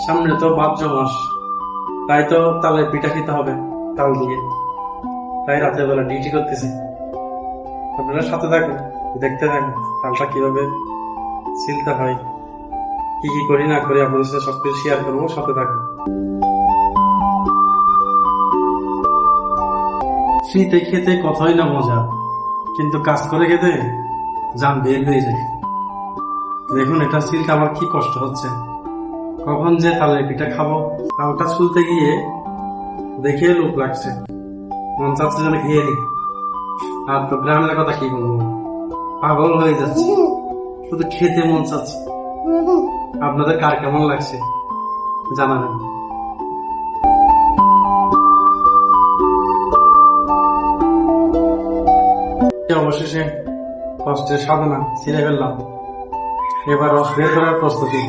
সামনে তো ভাদ্র মাস, তাই তো তালের পিঠা খেতে হবে তাল দিয়ে। তাই রাতের বেলা ডিউটি করতেছি। আপনারা সাথে থাকুন, দেখতে থাকুন তালটা কিভাবে ছিলতে হয়, কি কি করি না করি আপনাদের সাথে সবকিছু শেয়ার করবো। সাথে থাকুন। ফ্রিতে খেতে কতই না মজা, কিন্তু কাজ করে খেতে জান বের হয়ে যায়। দেখুন এটা ছিলতে আমার কি কষ্ট হচ্ছে। কখন যে তালের পিঠা খাবো, তালটা ছুলতে গিয়ে দেখে লোক লাগছে, মন চাচ্ছে যেন খেয়ে নি। আর তো গ্রামের কথা কি বলবো, পাগল হয়ে যাচ্ছে, শুধু খেতে মন চাচ্ছে। আপনাদের কার কেমন লাগছে জানাবেন। অবশেষে কষ্টের সাধনা ছিঁড়ে ফেললাম, এবার রস বের করার প্রস্তুতি।